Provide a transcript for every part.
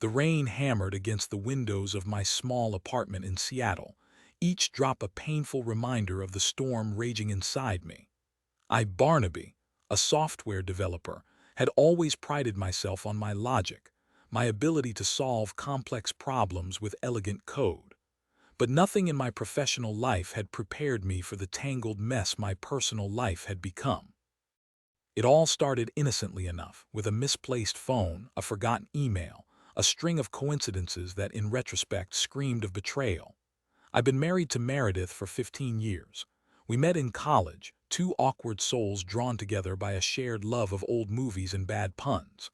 The rain hammered against the windows of my small apartment in Seattle, each drop a painful reminder of the storm raging inside me. Barnaby, a software developer, had always prided myself on my logic, my ability to solve complex problems with elegant code. But nothing in my professional life had prepared me for the tangled mess my personal life had become. It all started innocently enough, with a misplaced phone, a forgotten email, a string of coincidences that in retrospect screamed of betrayal. I've been married to Meredith for 15 years. We met in college, two awkward souls drawn together by a shared love of old movies and bad puns.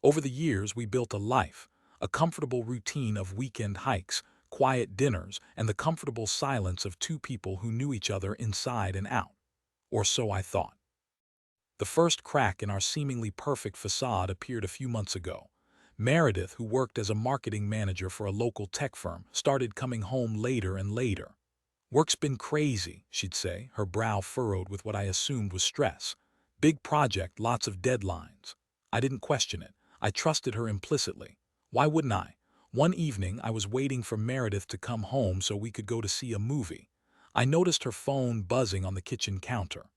Over the years, we built a life, a comfortable routine of weekend hikes, quiet dinners, and the comfortable silence of two people who knew each other inside and out. Or so I thought. The first crack in our seemingly perfect facade appeared a few months ago. Meredith, who worked as a marketing manager for a local tech firm, started coming home later and later. "Work's been crazy," she'd say, her brow furrowed with what I assumed was stress. "Big project, lots of deadlines." I didn't question it. I trusted her implicitly. Why wouldn't I? One evening, I was waiting for Meredith to come home so we could go to see a movie. I noticed her phone buzzing on the kitchen counter.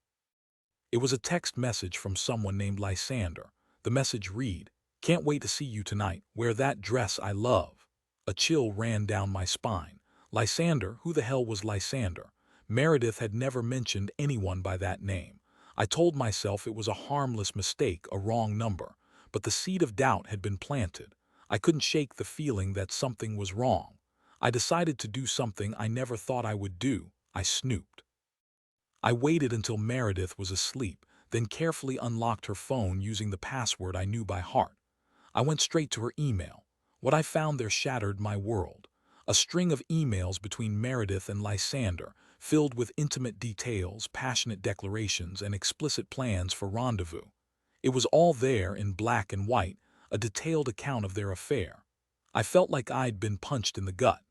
It was a text message from someone named Lysander. The message read, "Can't wait to see you tonight. Wear that dress I love." A chill ran down my spine. Lysander? Who the hell was Lysander? Meredith had never mentioned anyone by that name. I told myself it was a harmless mistake, a wrong number. But the seed of doubt had been planted. I couldn't shake the feeling that something was wrong. I decided to do something I never thought I would do. I snooped. I waited until Meredith was asleep, then carefully unlocked her phone using the password I knew by heart. I went straight to her email. What I found there shattered my world. A string of emails between Meredith and Lysander, filled with intimate details, passionate declarations, and explicit plans for rendezvous. It was all there in black and white, a detailed account of their affair. I felt like I'd been punched in the gut.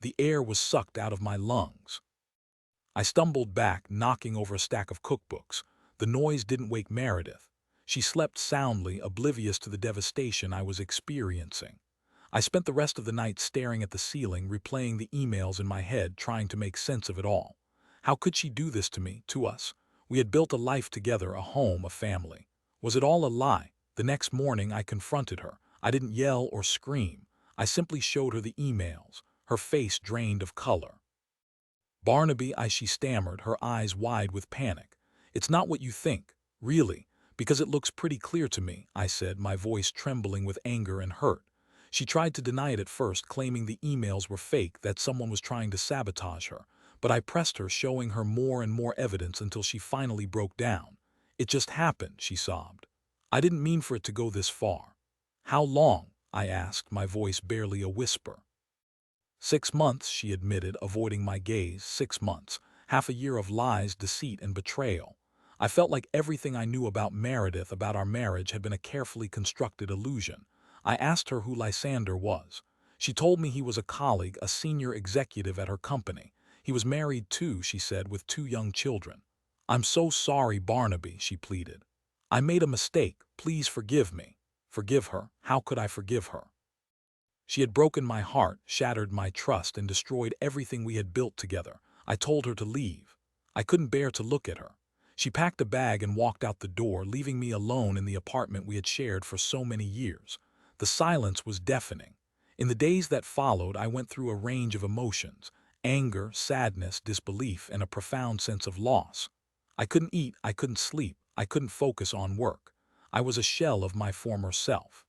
The air was sucked out of my lungs. I stumbled back, knocking over a stack of cookbooks. The noise didn't wake Meredith. She slept soundly, oblivious to the devastation I was experiencing. I spent the rest of the night staring at the ceiling, replaying the emails in my head, trying to make sense of it all. How could she do this to me, to us? We had built a life together, a home, a family. Was it all a lie? The next morning I confronted her. I didn't yell or scream. I simply showed her the emails, her face drained of color. "Barnaby," she stammered, her eyes wide with panic. "It's not what you think, really, because it looks pretty clear to me," I said, my voice trembling with anger and hurt. She tried to deny it at first, claiming the emails were fake, that someone was trying to sabotage her. But I pressed her, showing her more and more evidence until she finally broke down. "It just happened," she sobbed. "I didn't mean for it to go this far." "How long?" I asked, my voice barely a whisper. 6 months, she admitted, avoiding my gaze. 6 months. Half a year of lies, deceit, and betrayal. I felt like everything I knew about Meredith, about our marriage, had been a carefully constructed illusion. I asked her who Lysander was. She told me he was a colleague, a senior executive at her company. He was married too, she said, with 2 young children. "I'm so sorry, Barnaby," she pleaded. "I made a mistake. Please forgive me." Forgive her? How could I forgive her? She had broken my heart, shattered my trust, and destroyed everything we had built together. I told her to leave. I couldn't bear to look at her. She packed a bag and walked out the door, leaving me alone in the apartment we had shared for so many years. The silence was deafening. In the days that followed, I went through a range of emotions: anger, sadness, disbelief, and a profound sense of loss. I couldn't eat, I couldn't sleep, I couldn't focus on work. I was a shell of my former self.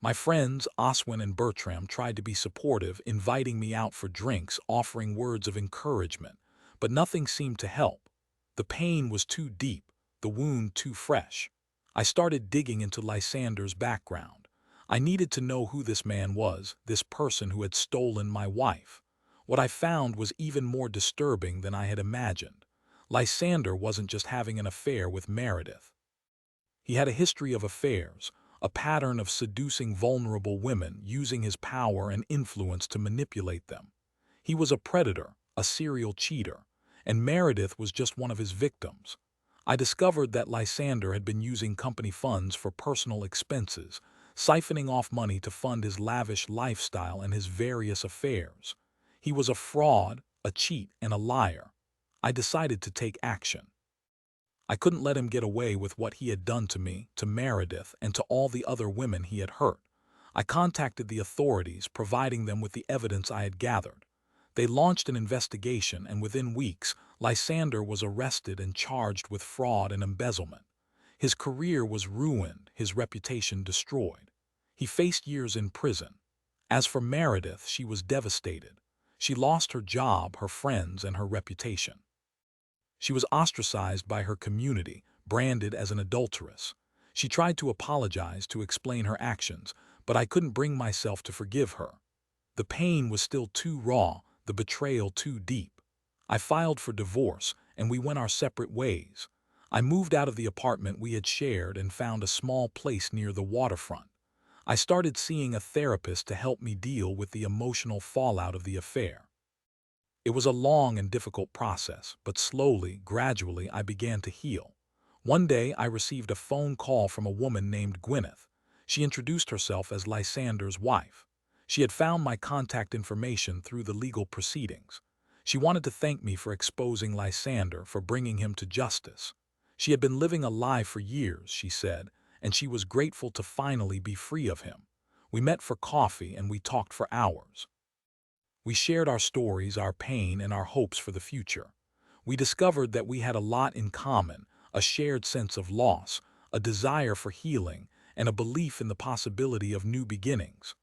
My friends, Oswin and Bertram, tried to be supportive, inviting me out for drinks, offering words of encouragement, but nothing seemed to help. The pain was too deep, the wound too fresh. I started digging into Lysander's background. I needed to know who this man was, this person who had stolen my wife. What I found was even more disturbing than I had imagined. Lysander wasn't just having an affair with Meredith. He had a history of affairs, a pattern of seducing vulnerable women, using his power and influence to manipulate them. He was a predator, a serial cheater, and Meredith was just one of his victims. I discovered that Lysander had been using company funds for personal expenses, siphoning off money to fund his lavish lifestyle and his various affairs. He was a fraud, a cheat, and a liar. I decided to take action. I couldn't let him get away with what he had done to me, to Meredith, and to all the other women he had hurt. I contacted the authorities, providing them with the evidence I had gathered. They launched an investigation, and within weeks, Lysander was arrested and charged with fraud and embezzlement. His career was ruined, his reputation destroyed. He faced years in prison. As for Meredith, she was devastated. She lost her job, her friends, and her reputation. She was ostracized by her community, branded as an adulteress. She tried to apologize, to explain her actions, but I couldn't bring myself to forgive her. The pain was still too raw, the betrayal too deep. I filed for divorce, and we went our separate ways. I moved out of the apartment we had shared and found a small place near the waterfront. I started seeing a therapist to help me deal with the emotional fallout of the affair. It was a long and difficult process, but slowly, gradually, I began to heal. One day, I received a phone call from a woman named Gwyneth. She introduced herself as Lysander's wife. She had found my contact information through the legal proceedings. She wanted to thank me for exposing Lysander, for bringing him to justice. She had been living a lie for years, she said, and she was grateful to finally be free of him. We met for coffee and we talked for hours. We shared our stories, our pain, and our hopes for the future. We discovered that we had a lot in common, a shared sense of loss, a desire for healing, and a belief in the possibility of new beginnings.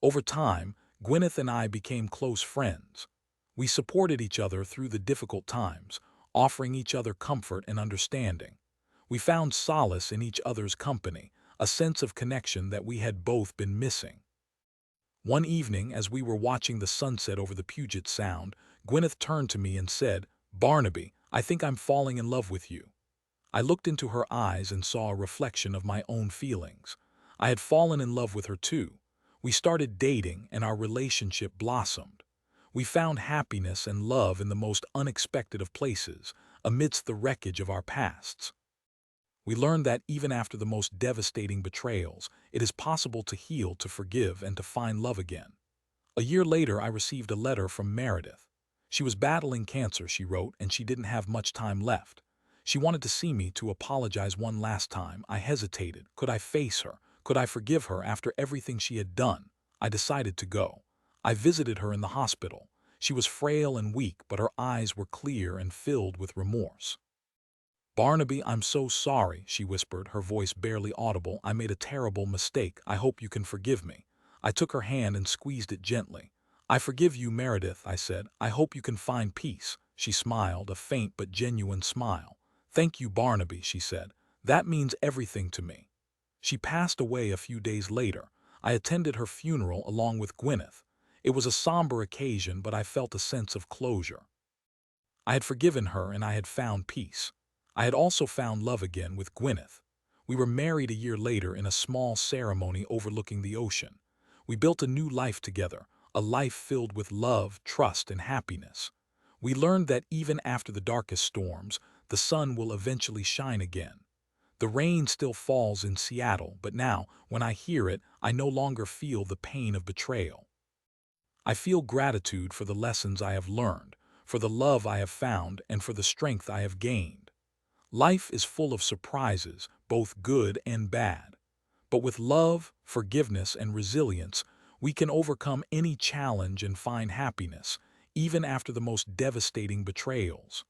Over time, Gwyneth and I became close friends. We supported each other through the difficult times, offering each other comfort and understanding. We found solace in each other's company, a sense of connection that we had both been missing. One evening, as we were watching the sunset over the Puget Sound, Gwyneth turned to me and said, "Barnaby, I think I'm falling in love with you." I looked into her eyes and saw a reflection of my own feelings. I had fallen in love with her too. We started dating, and our relationship blossomed. We found happiness and love in the most unexpected of places, amidst the wreckage of our pasts. We learned that even after the most devastating betrayals, it is possible to heal, to forgive, and to find love again. A year later, I received a letter from Meredith. She was battling cancer, she wrote, and she didn't have much time left. She wanted to see me, to apologize one last time. I hesitated. Could I face her? Could I forgive her after everything she had done? I decided to go. I visited her in the hospital. She was frail and weak, but her eyes were clear and filled with remorse. "Barnaby, I'm so sorry," she whispered, her voice barely audible. "I made a terrible mistake. I hope you can forgive me." I took her hand and squeezed it gently. "I forgive you, Meredith," I said. "I hope you can find peace." She smiled, a faint but genuine smile. "Thank you, Barnaby," she said. "That means everything to me." She passed away a few days later. I attended her funeral along with Gwyneth. It was a somber occasion, but I felt a sense of closure. I had forgiven her and I had found peace. I had also found love again with Gwyneth. We were married a year later in a small ceremony overlooking the ocean. We built a new life together, a life filled with love, trust, and happiness. We learned that even after the darkest storms, the sun will eventually shine again. The rain still falls in Seattle, but now, when I hear it, I no longer feel the pain of betrayal. I feel gratitude for the lessons I have learned, for the love I have found, and for the strength I have gained. Life is full of surprises, both good and bad. But with love, forgiveness, and resilience, we can overcome any challenge and find happiness, even after the most devastating betrayals.